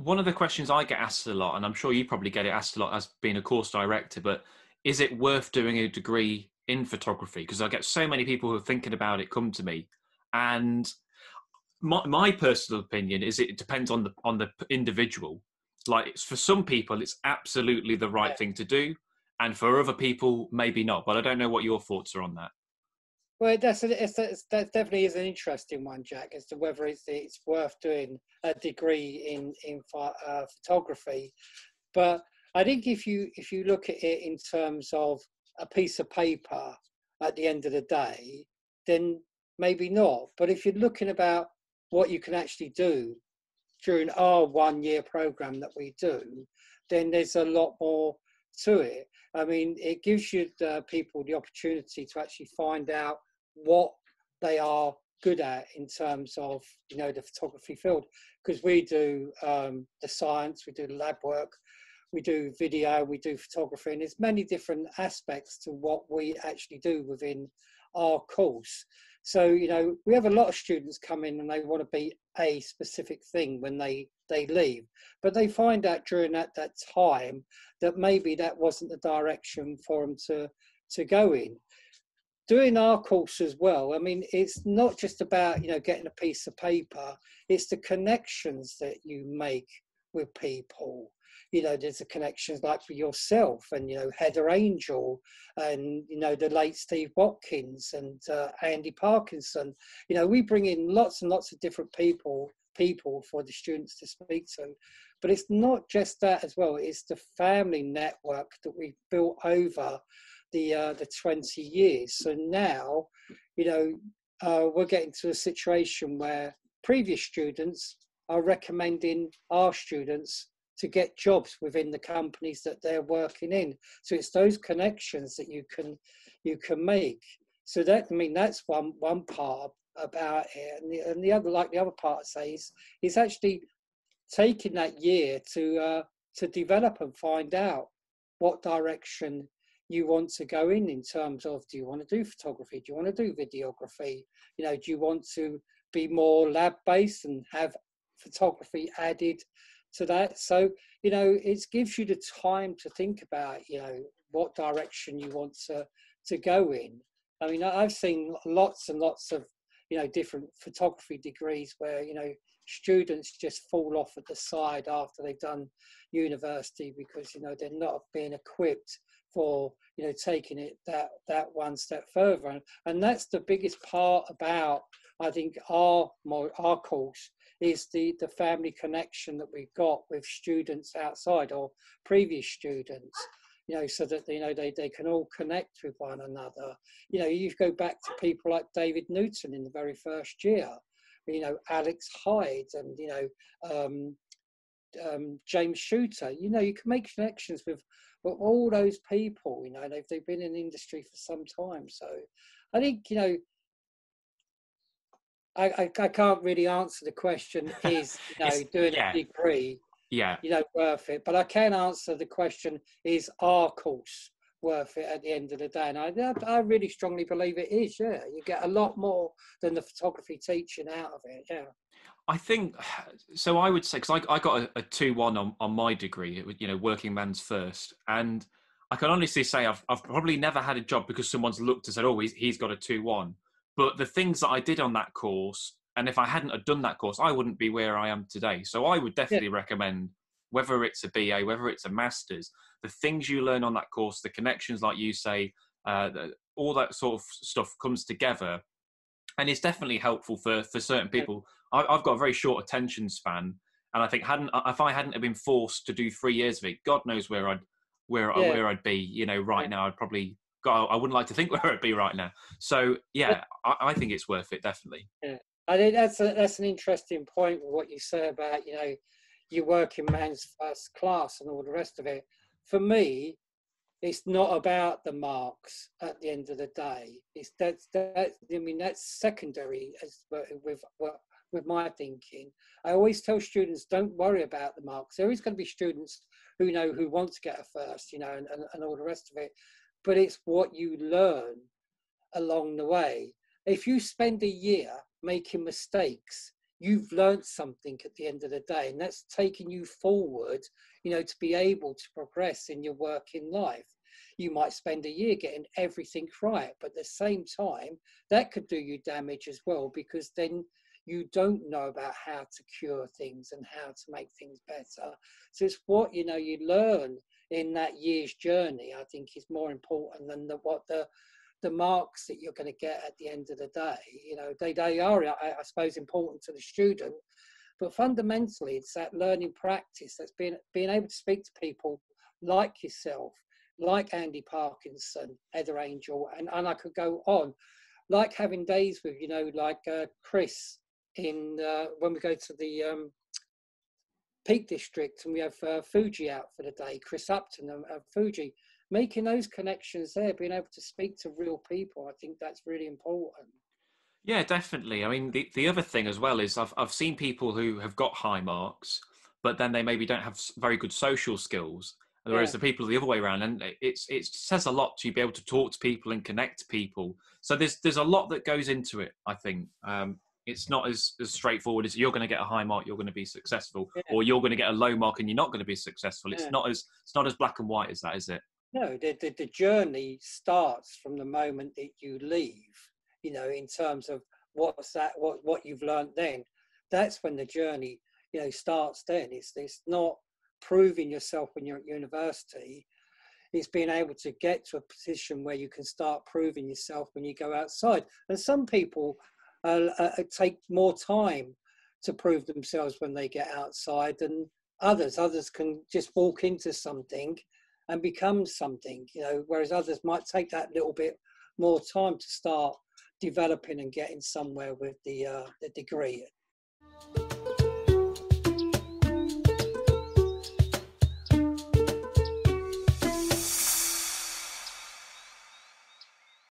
one of the questions I get asked a lot, and I'm sure you probably get it asked a lot as being a course director, but is it worth doing a degree in photography? Because I get so many people who are thinking about it come to me, and my personal opinion is it depends on the individual. Like for some people, it's absolutely the right thing to do, and for other people, maybe not. But I don't know what your thoughts are on that. Well, that definitely is an interesting one, Jack, as to whether it's worth doing a degree in photography. But I think if you look at it in terms of a piece of paper at the end of the day, then maybe not. But if you're looking about what you can actually do during our 1 year program that we do, then there's a lot more to it. I mean, it gives you people the opportunity to actually find out what they are good at in terms of, you know, the photography field, because we do the science, we do the lab work, we do video, we do photography, and there's many different aspects to what we actually do within our course. So, you know, we have a lot of students come in and they want to be a specific thing when they leave, but they find out during that time that maybe that wasn't the direction for them to go in. Doing our course as well, I mean, it's not just about, you know, getting a piece of paper, it's the connections that you make with people. You know, there's the connections like for yourself and, you know, Heather Angel and, you know, the late Steve Watkins and Andy Parkinson. You know, we bring in lots and lots of different people for the students to speak to. But it's not just that as well, it's the family network that we've built over the 20 years. So now, you know, we're getting to a situation where previous students are recommending our students to get jobs within the companies that they're working in. So it's those connections that you can make. So that, I mean, that's one part about it. And the other, like the other part I say, is actually taking that year to develop and find out what direction you want to go in terms of, do you want to do photography? Do you want to do videography? You know, do you want to be more lab-based and have photography added to that? So, you know, it gives you the time to think about, you know, what direction you want to go in. I mean, I've seen lots and lots of, you know, different photography degrees where, you know, students just fall off at the side after they've done university because, you know, they're not being equipped for, you know, taking it that one step further. And that's the biggest part about, I think, our course is the family connection that we've got with students outside or previous students, you know, so that, you know, they can all connect with one another. You know, you go back to people like David Newton in the very first year, you know, Alex Hyde and, you know, James Shooter. You know, you can make connections with all those people, you know, they've been in the industry for some time. So I think, you know, I can't really answer the question, is, you know, doing a degree, you know, worth it? But I can answer the question, is our course worth it at the end of the day? And I really strongly believe it is, yeah. You get a lot more than the photography teaching out of it, yeah. I think, so I would say, because I got a 2-1 on my degree, it was, you know, working man's first. And I can honestly say I've probably never had a job because someone's looked and said, oh, he's got a 2-1. But the things that I did on that course, and if I hadn't have done that course, I wouldn't be where I am today. So I would definitely recommend, whether it's a BA, whether it's a master's, the things you learn on that course, the connections, like you say, all that sort of stuff comes together. And it's definitely helpful for certain people. I've got a very short attention span, and I think if I hadn't have been forced to do 3 years of it, God knows where I'd be. You know, right now I'd probably. God, I wouldn't like to think where I'd be right now. So yeah, I think it's worth it, definitely. Yeah, I think that's an interesting point with what you say about, you know, your working man's first class and all the rest of it. For me, it's not about the marks at the end of the day. I mean, that's secondary with my thinking. I always tell students, don't worry about the marks. There is going to be students who want to get a first, you know, and all the rest of it. But it's what you learn along the way. If you spend a year making mistakes, you've learned something at the end of the day, and that's taking you forward, you know, to be able to progress in your working life. You might spend a year getting everything right, but at the same time, that could do you damage as well, because then you don't know about how to cure things and how to make things better. So it's what, you know, you learn in that year's journey, I think, is more important than what the marks that you're going to get at the end of the day. You know, they are, I suppose, important to the student, but fundamentally it's that learning practice, that's being able to speak to people like yourself, like Andy Parkinson, Heather Angel, and I could go on, like having days with, you know, like Chris in when we go to the Peak District and we have Fuji out for the day, Chris Upton of Fuji, making those connections there, being able to speak to real people, I think that's really important. Yeah, definitely. I mean, the other thing as well is I've seen people who have got high marks, but then they maybe don't have very good social skills. Whereas Yeah, the people the other way around, and it says a lot to be able to talk to people and connect to people. So there's a lot that goes into it. I think it's not as straightforward as you're going to get a high mark, you're going to be successful, yeah, or you're going to get a low mark and you're not going to be successful. yeah. It's not as black and white as that, is it? No, the journey starts from the moment that you leave, you know, in terms of what you've learned then. That's when the journey, you know, starts then. It's not proving yourself when you're at university. It's being able to get to a position where you can start proving yourself when you go outside. And some people take more time to prove themselves when they get outside than others. Others can just walk into something and become something, you know, whereas others might take that little bit more time to start developing and getting somewhere with the degree.